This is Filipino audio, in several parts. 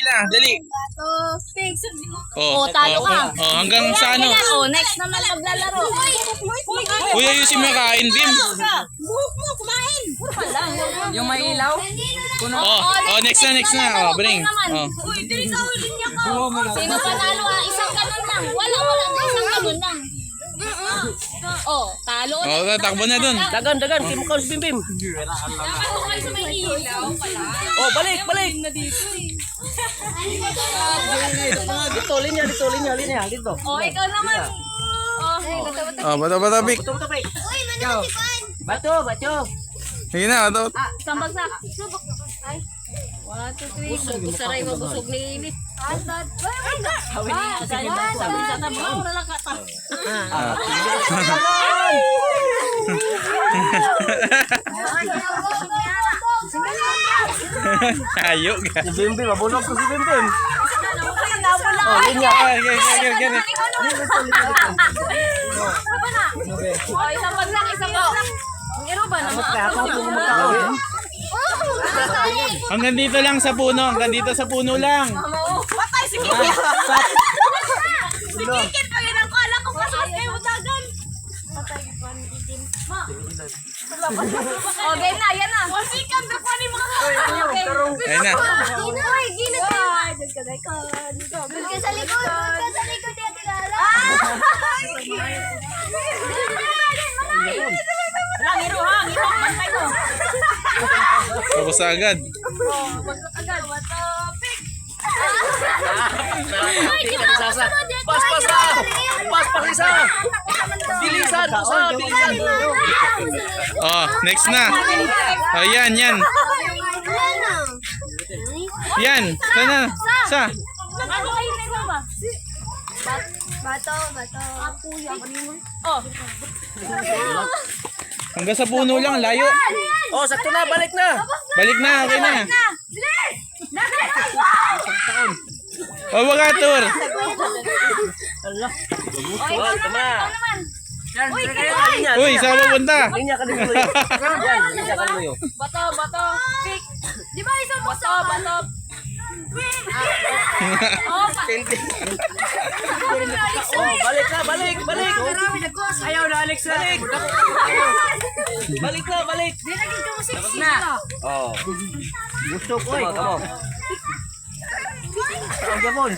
Dali. Oh, talo ka. Oh, hanggang sa ano? Oh, next naman maglalaro. Uy, ayusin mo kain, Bim. Buhok mo, kumain. Puro pa lang. Yung may ilaw? Oh, next na. Oh, bring. Oh. Uy, dili ka huli niya ka. Sino panalo ah? Isang ganun lang. Wala. Isang ganun lang. Oh, talo Oh, takbo na dun. Dagan, kimukaw si Bim. Dapat ko kayo sa may ilaw pala. Oh, balik. Dito, linya, dito. Oh, ikaw naman. Oh, Bata, Bik. Tutok, Uy, Bato. Sige na, bato. isang bagsak. Ay. 1, 2, 3. Busaray mo, busog ni Init. Sabi sa tabo, wala lang kata. Ayo ka. Si Bim, mabulog ko si Bim. Oh, linya. Gani. Oh, isang bagsak, isang ko. Ang iro ba naman? Hanggang dito lang sa puno. Hanggang dito sa puno lang. Patay si Kikit. Si Kikit pa rin ang kala ko kasas kayo dagan. Patay pa ni Itin. Ma. Okay na, yan na. Wasikan na pa ni mga. Okay. Ayun na. Uy, gilid ka. Doon ka sa likod. Yan, Tilala. Lang, iro ha. Iro, mantay mo. Tapos agad. Agad, what topic? Pas isa. Bilisan. Oh, next na. Oh, yan. Yan. Sana. Sa. Ano kayo na ba? Bato. Oh. Hanggang sa puno lang. Layo. Oh, sakto na, balik na. Balik na. Okay na. Oh, wagator. Oh, tama. Uy, Uy, saan pupunta? Linya ka dito. Yan, linya ka dito. bato. Pick. Di ba isang bato. Oh, Oh, balik na. Ayaw na, Alex. Balik. Tapos na. Oh. Gusto ko eh. Kamo. Ang gamon.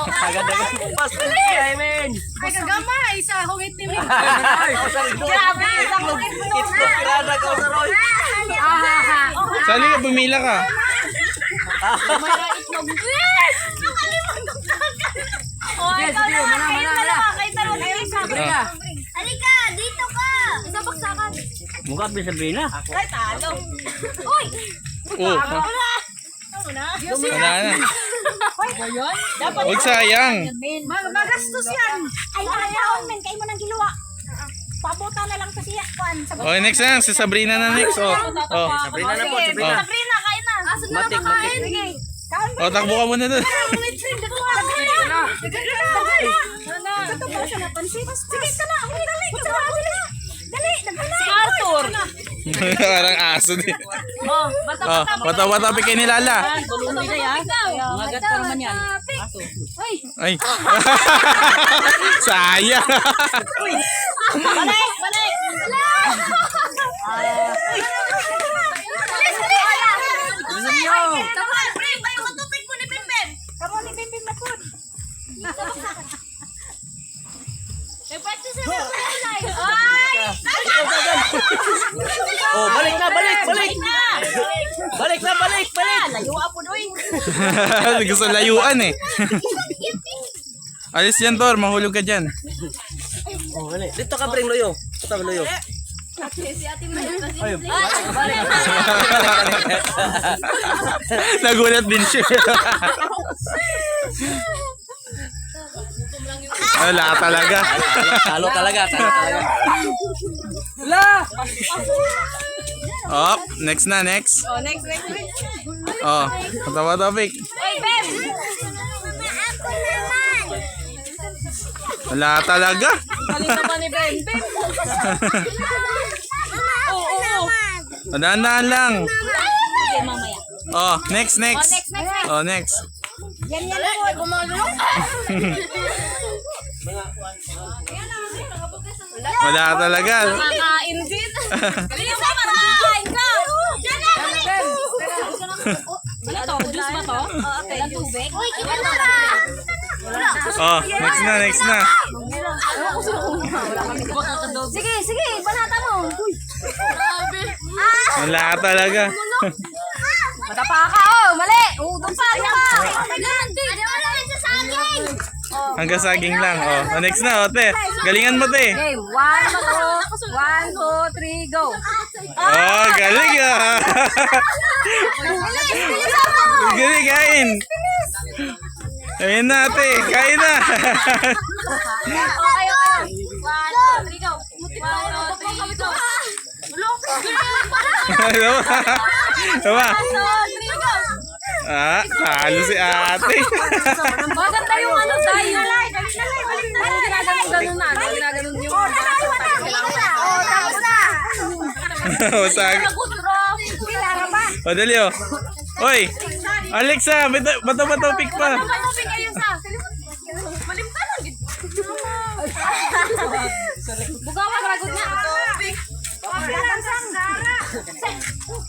Agad. Pas ka na, Amen. Ay, kagamay sa hungit ni Min. grabe. Itlog kirada ka sa Roy. Sali ka, bumila ka. Oh, ikaw naman. Kayo dalawa. Halika, dito ka. Isa baksakan. Mukha ba Sabrina? Ay, talo. Uy! Oh, Wala wala na. Dapat Huwag sayang. Magastos yan. ay ayaw men kay mo nang giluwa. Pabuta na lang sa siya kwan sa Oh, next na. Si Sabrina na next. Oh. Sabrina na po, Sige, Sabrina. Sabrina, kain na. Asan na Matik. Sige. Oh, takbo ka muna dun. Si Arthur. Parang aso din. Oh, Bata, pikin ni Lala. Tulungan na yan. Magat pa naman yan. Ay. Sayang. Balik. Tapan, bring tayo matupin ko ni Pimpin. Kamu ni Pimpin na po. Practice na kulay. Ay! Oh, balik na. Layo po doy. Gusto layuan eh. Alis yan, Tor. Mahulog ka dyan. Oh, balik. Dito ka, bring loyo. Si Ate May. Nagulat din siya. Wala talaga. Talo talaga. Oh, next na. Oh, next. Oh, katawa topic. Hey, Beb. Wala talaga. Kalita pa ni Ben. Oo. Tandaan lang. Okay, mamaya. Oh, next. Next. Oh, next. Yan po. Wala ka talaga. Kakain din. Bilisan mo, makakain ka. Diyan na, balik. Ano to? Juice ba to? Walang tubig? Uy, kita na ba? Oh, next na, next na. Sige, sige, banata mo. Wala ka talaga. Matapa ka, oh, mali. Oh, doon pa, doon pa. Hanggang saging lang. Oh, next na, Ote. Galingan mo, te. Okay, 1, 2, 3, go. Oh, galing ah. Galing, kain. Ayun na, ate. Kain na. Okay, okay. 1, 2, 3, go. 1, 2, 3, go. Tama. 1, 2, 3, go. Ah, talo si ate. Maganda yung ano, tayo. Ano ginaganon na? Ano ginaganon yung... Oh, tapos na. Wasag. O, dali oh. Oy, Alexa, bato pick pa. Matupin kayo sa... Malimtanan. Bugawa, ragot na.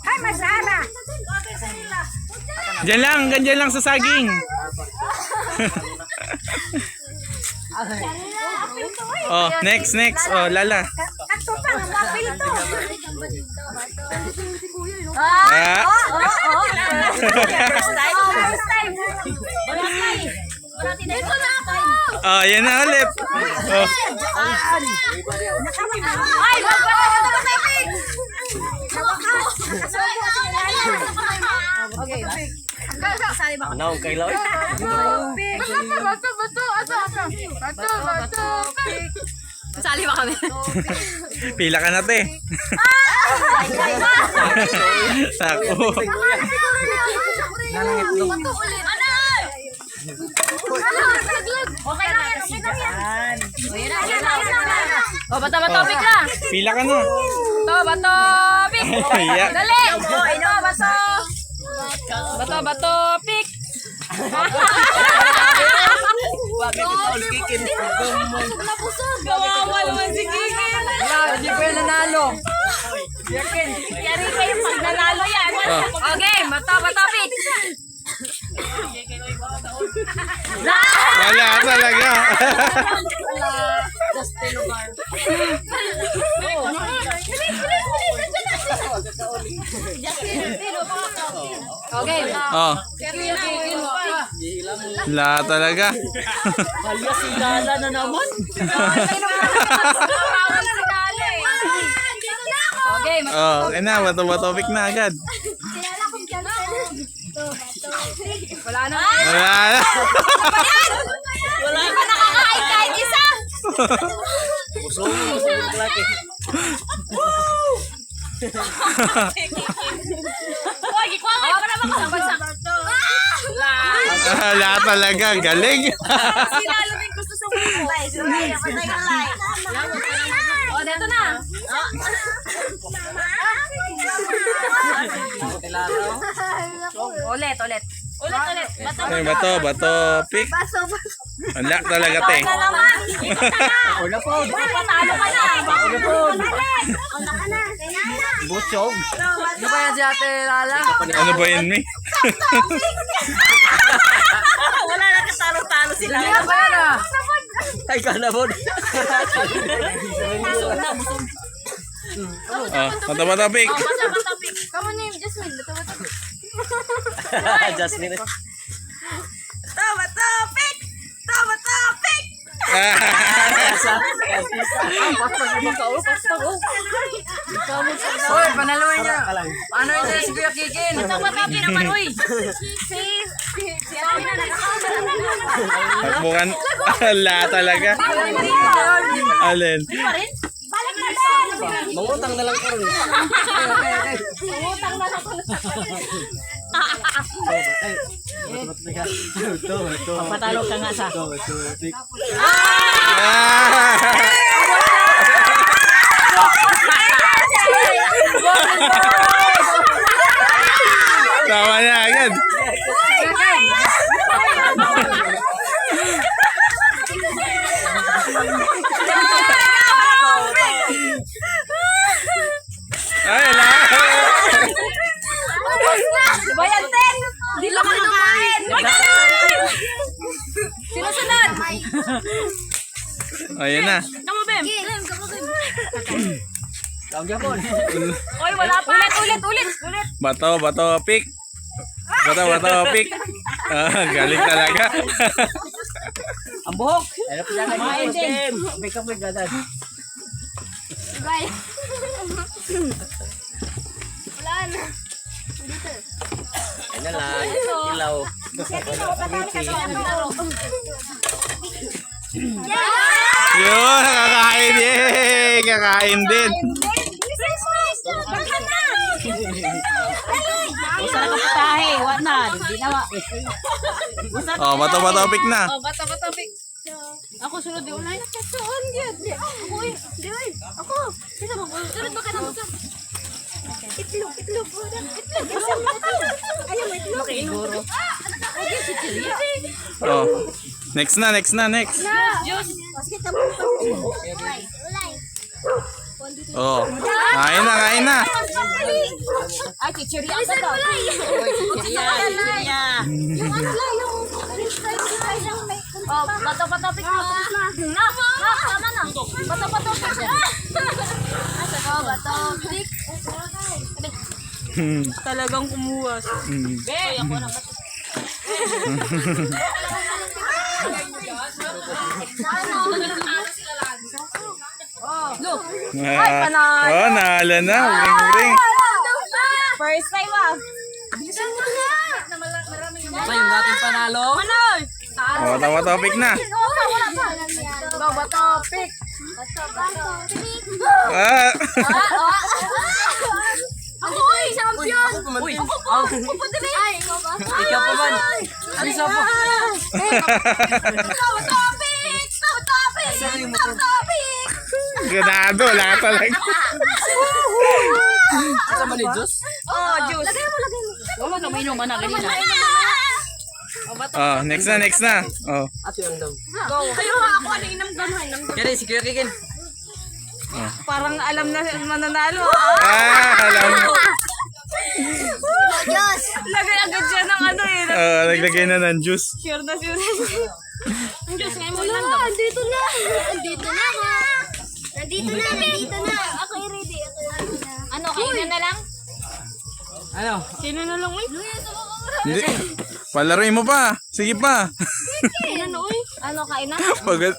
Ay, masara. Diyan lang, ganyan lang sa saging. Oh, next. Oh, Lala. Ato pa, mapil to. Ah. First time. Dito na ako. Oh, yan na ulit. Oh. Ay, Okay. Sali ba? Ano, kailaw? Sali ba kami? Pila ka na, te. Sako. Okay na yan. O, bato-pick na. Pila ka na. Bato-pick. Iya. Dali. Bato-pick. Kawawa naman si Kikin. Hindi ko yung nanalo. Yari kayo pag nanalo yan. Okay, bato-pick. Wala ka talaga. Okay. Oh, wala ka talaga. Halya si Lala na naman. Okay, Oh, kaya na, bato pick na agad. wala na. Wala na. Wala pa nakakain kahit isa. Busog yung laki. Hoy, gikwangay pa naman ko sa bansa. Wala talaga, galing. Sinalo din gusto sa mga. O, dito na. Ulit. Ay, bato pick. Wala talaga, te. Ako na po. Patalo ka na. Busog. Ano ba yan si Ate Lala? Ano ba yun, mi? Wala na kasalo-talo sila. Ano ba yan ah? Ay, ka na po. Oh, bato pick. Kamu na yung Jasmine. Jasmine. Topic! Hoy, panaluan niya. Paano yun si Kuya Kikin? Topic naman, uy. Si Ate na nakakasal. Takbukan. Wala talaga. Alin? Balik na lang. Mangutang na lang ko rin. Utang na lang. Papatalo ka nga sa. Tama na agad. Ayan na. Kamu, Bem. Tawag Japon. Oy, wala pa. Ulit. Bato, pick. Bato, pick. Galing talaga. Ang buhok. Ano pa yan? Kumain din. Make up gadan. Wala na. Ano lang. Ilaw. Yun, nakakain. Yay! Kakain din. Usa na kapitahe. Wa na. Di na wa. Oh, bato, pick na. Oh, bata. Ako sunod di ulay. Nakasuon gyud. Ako eh. Di oy. Ako. Sige mo. Sunod ba ka na usa? Itlog. Ayaw mo itlog. Siguro. Oh. Next na. Juice. Sige, tamo. Oh. Kain na. Ay, chichirya ka daw. Chichirya. Yung ano lang, yung french fries lang may... Oh, bato pick mo. Na, tama na. Bato pick. Asa ko, bato pick. Talagang kumuha. Be, ako na bato. Look. Ay, panalo. Oh, nahala na. Ring. First time ah. Ito yung dating panalo. Manoy. Oh, bato, pick na. Go, bato pick. Ah. Ako ay champion. Uy. Upo dili. Ay, ikaw ba? Ikaw pa man. Ano sa po? Topic. Ganado, wala ka talaga. Ano sa mali, Diyos? Oh, juice. Lagay mo. Wala ka mainom na ganina. Oh, next na. Oh. At yun daw. Go. Kayo ha, ako ano inam ganun. Kaya si Kuya Kikin. Parang alam na mananalo. Alam mo. Diyos. Lagay agad siya ng ano eh. Naglagay na ng juice. Sure na. Ang juice ngayon mo Wala, lang. andito na. Nandito na. Ako i-ready. Ano, kainan na lang? Ano? Sino na lang uy? Hindi. Palaruin mo pa. Sige pa. Kainan na uy? Ano, kainan? Pagod.